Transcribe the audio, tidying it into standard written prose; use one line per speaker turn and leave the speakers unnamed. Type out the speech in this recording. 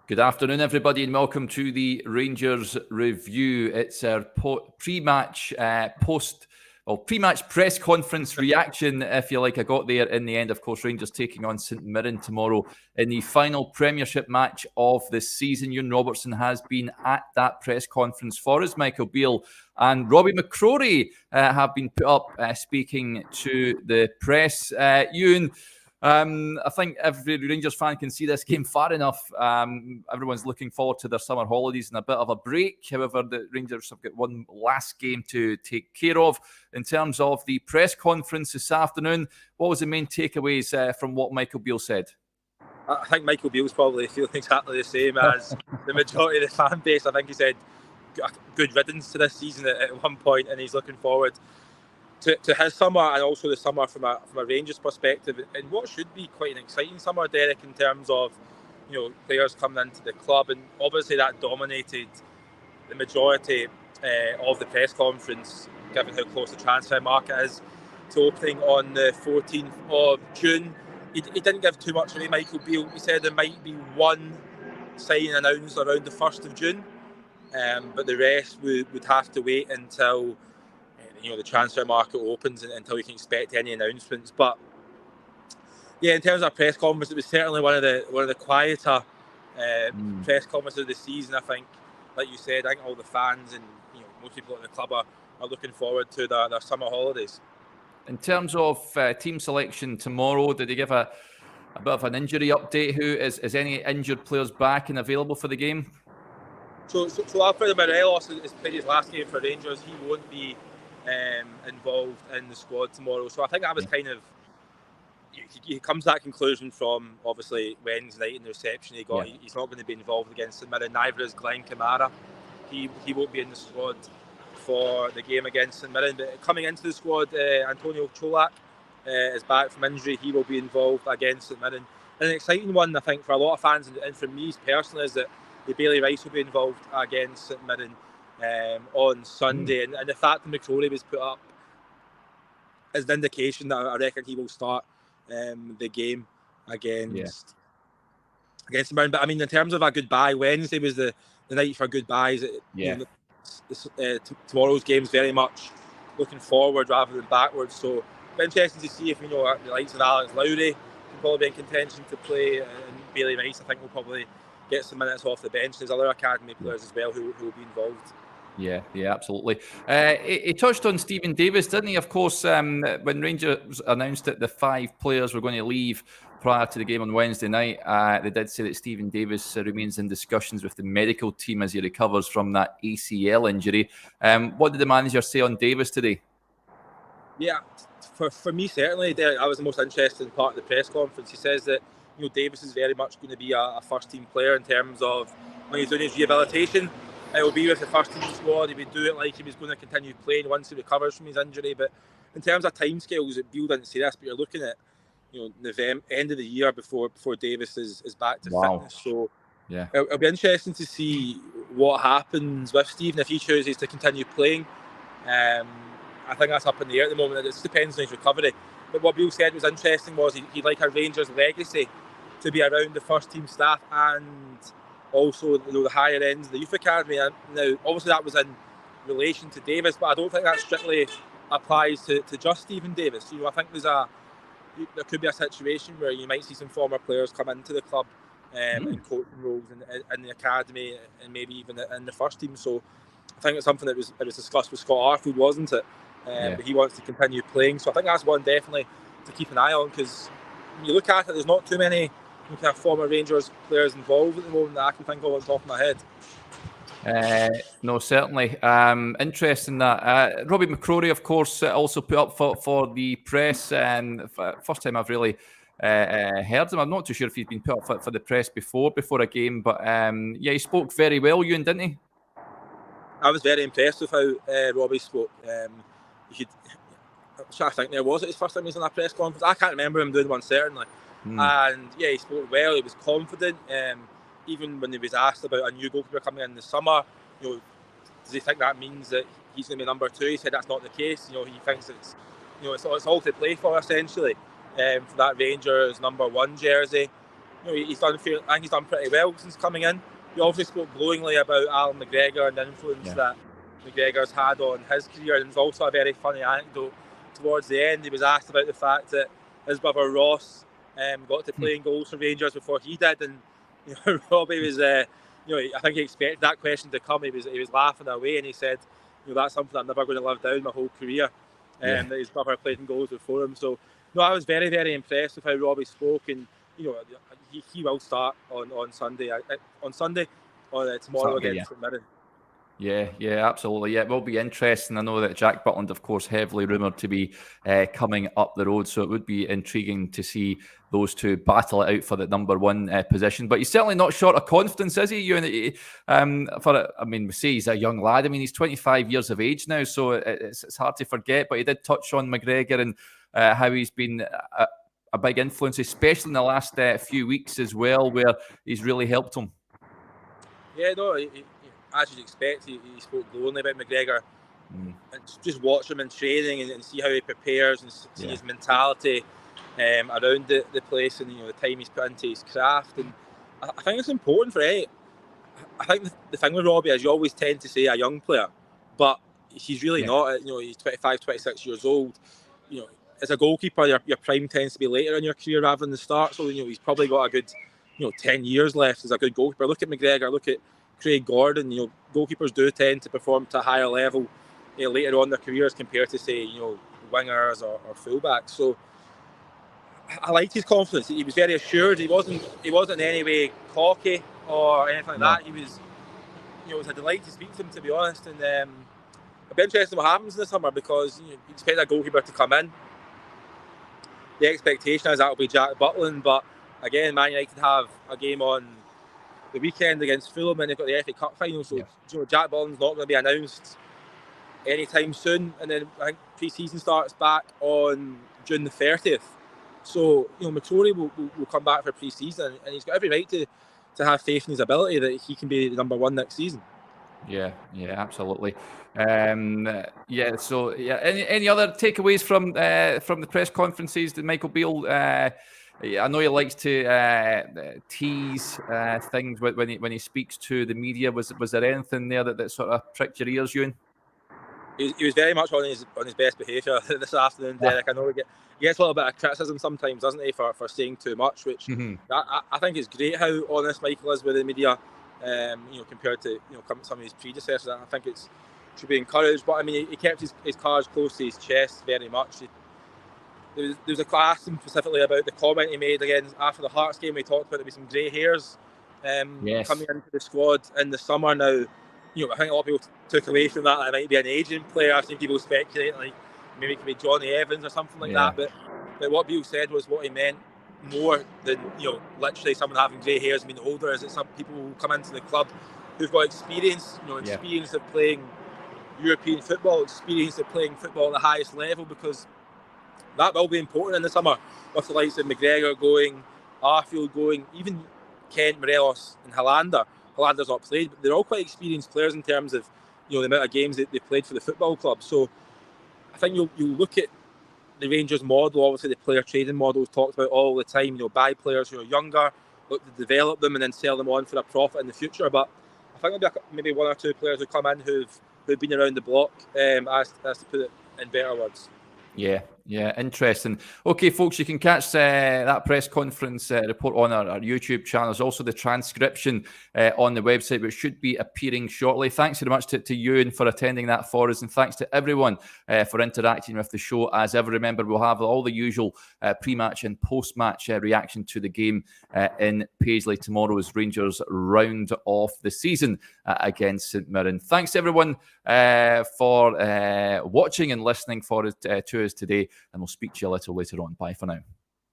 Good afternoon, everybody, and welcome to the Rangers Review. It's our pre-match press conference reaction, if you like. I got there in the end. Of course, Rangers taking on St Mirren tomorrow in the final Premiership match of the season. Euan Robertson has been at that press conference for us. Michael Beale and Robbie McCrorie have been put up speaking to the press. Euan, I think every Rangers fan can see this game far enough. Everyone's looking forward to their summer holidays and a bit of a break. However, the Rangers have got one last game to take care of. In terms of the press conference this afternoon, what was the main takeaways from what Michael Beale said?
I think Michael Beale's probably feeling exactly the same as the majority of the fan base. I think he said good riddance to this season at one point, and he's looking forward to his summer and also the summer from a Rangers perspective, and what should be quite an exciting summer, Derek, in terms of players coming into the club, and obviously that dominated the majority of the press conference, given how close the transfer market is to opening on the 14th of June. He didn't give too much away, Michael Beale. He said there might be one signing announced around the 1st of June, but the rest would have to wait until the transfer market opens and until we can expect any announcements. But yeah, in terms of press conference, it was certainly one of the quieter press conferences of the season. I think, like you said, I think all the fans and most people at the club are looking forward to their summer holidays.
In terms of team selection tomorrow, did he give a bit of an injury update? Who is any injured players back and available for the game? So
Alfredo Morelos has played his last game for Rangers. He won't be involved in the squad tomorrow. So I think that was kind of, he comes to that conclusion from obviously Wednesday night in the reception he got. He's not going to be involved against St Mirren. Neither is Glenn Kamara. He won't be in the squad for the game against St Mirren. But coming into the squad, Antonio Cholak is back from injury. He will be involved against St Mirren. And an exciting one, I think, for a lot of fans and for me personally, is that Bailey Rice will be involved against St Mirren on Sunday, and the fact that McCrorie was put up is an indication that I reckon he will start the game against Mirren. But I mean, in terms of a goodbye, Wednesday was the night for goodbyes. Tomorrow's game is very much looking forward rather than backwards. So it'll be interesting to see if the likes of Alex Lowry can probably be in contention to play, and Bailey Rice I think will probably get some minutes off the bench. There's other academy players as well who will be involved.
Yeah, absolutely. He touched on Stephen Davis, didn't he? Of course, when Rangers announced that the 5 players were going to leave prior to the game on Wednesday night, they did say that Stephen Davis remains in discussions with the medical team as he recovers from that ACL injury. What did the manager say on Davis today?
Yeah, for me, certainly, I was the most interesting part of the press conference. He says that Davis is very much going to be a first-team player in terms of when he's doing his rehabilitation. It will be with the first-team squad. He would do it like he was going to continue playing once he recovers from his injury. But in terms of timescales, Beale didn't say this, but you're looking at November, end of the year before Davis is back to fitness. So
yeah,
it'll be interesting to see what happens with Stephen if he chooses to continue playing. I think that's up in the air at the moment. It just depends on his recovery. But what Beale said was interesting was he'd like a Rangers legacy to be around the first team staff and also the higher ends of the youth academy. And now, obviously, that was in relation to Davis, but I don't think that strictly applies to just Stephen Davis. I think there could be a situation where you might see some former players come into the club in coaching roles in the academy and maybe even in the first team. So I think it's something that was discussed with Scott Arfield, wasn't it? But he wants to continue playing. So I think that's one definitely to keep an eye on, because when you look at it, there's not too many kind of former Rangers players involved at the moment that I can think of on top of my head.
No, certainly. Interesting that. Robbie McCrorie, of course, also put up for the press. First time I've really heard him. I'm not too sure if he's been put up for the press before a game, but he spoke very well, Euan, didn't he?
I was very impressed with how Robbie spoke. I'm trying to think there, was it his first time he was in a press conference? I can't remember him doing one, certainly. And he spoke well, he was confident. Even when he was asked about a new goalkeeper coming in the summer, does he think that means that he's going to be number 2? He said that's not the case. He thinks it's all to play for, essentially, for that Rangers number 1 jersey. he's done. I think he's done pretty well since coming in. He also spoke glowingly about Alan McGregor and the influence that McGregor's had on his career. And there's also a very funny anecdote towards the end. He was asked about the fact that his brother Ross got to play in goals for Rangers before he did, and Robbie was, I think he expected that question to come. He was laughing away, and he said, that's something I'm never going to live down my whole career. That his brother played in goals before him. So, I was very, very impressed with how Robbie spoke, and he will start on Sunday. Tomorrow against Mirren.
Yeah, absolutely. Yeah, it will be interesting. I know that Jack Butland, of course, heavily rumoured to be coming up the road, so it would be intriguing to see those two battle it out for the number one position. But he's certainly not short of confidence, is he? We say he's a young lad. I mean, he's 25 years of age now, so it's hard to forget. But he did touch on McGregor and how he's been a big influence, especially in the last few weeks as well, where he's really helped him.
Yeah, no, as you'd expect, he spoke glowingly about McGregor. And just watch him in training and see how he prepares and see his mentality around the place, and the time he's put into his craft. And I think it's important for I think the thing with Robbie is you always tend to say a young player, but he's really not. He's 25, 26 years old. As a goalkeeper, your prime tends to be later in your career rather than the start. So he's probably got a good 10 years left as a good goalkeeper. Look at McGregor, look at Craig Gordon. Goalkeepers do tend to perform to a higher level later on in their careers compared to, say, wingers or fullbacks. So I liked his confidence. He was very assured. He wasn't in any way cocky or anything like that. He was, it was a delight to speak to him, to be honest. And it'll be interesting what happens in the summer, because you expect a goalkeeper to come in. The expectation is that'll be Jack Butland, but again, Man United have a game on the weekend against Fulham, and they've got the FA Cup final, so Jack Butland's not going to be announced anytime soon. And then I think pre-season starts back on June the 30th. So McCrorie will come back for pre-season, and he's got every right to have faith in his ability that he can be the number one next season. Yeah,
absolutely. So any other takeaways from the press conferences that Michael Beale? I know he likes to tease things when he speaks to the media. Was there anything there that sort of pricked your ears, Euan?
He was very much on his best behaviour this afternoon, Derek. I know he gets a little bit of criticism sometimes, doesn't he, for saying too much, which I think it's great how honest Michael is with the media, compared to some of his predecessors. I think it should be encouraged. But I mean, he kept his cards close to his chest very much. There was a class specifically about the comment he made again after the Hearts game. We talked about there was some grey hairs coming into the squad in the summer. Now, I think a lot of people took away from that. It might be an Asian player. I've seen people speculate like maybe it could be Johnny Evans or something like that. But what Beale said was what he meant more than literally someone having grey hairs being older. Is that some people will come into the club who've got experience, experience of playing European football, experience of playing football at the highest level, because that will be important in the summer with the likes of McGregor going, Arfield going, even Kent, Morelos and Hollander. Hollander's not played, but they're all quite experienced players in terms of the amount of games that they've played for the football club. So I think you'll look at the Rangers model, obviously the player trading model is talked about all the time, buy players who are younger, look to develop them and then sell them on for a profit in the future. But I think there'll be maybe one or two players who come in who've been around the block, as to put it in better words. Yeah, interesting. Okay, folks, you can catch that press conference report on our YouTube channel. There's also the transcription on the website, which should be appearing shortly. Thanks very much to Euan for attending that for us, and thanks to everyone for interacting with the show. As ever, remember, we'll have all the usual pre-match and post-match reaction to the game in Paisley tomorrow as Rangers round off the season against St Mirren. Thanks, everyone, for watching and listening to us today, and we'll speak to you a little later on. Bye for now.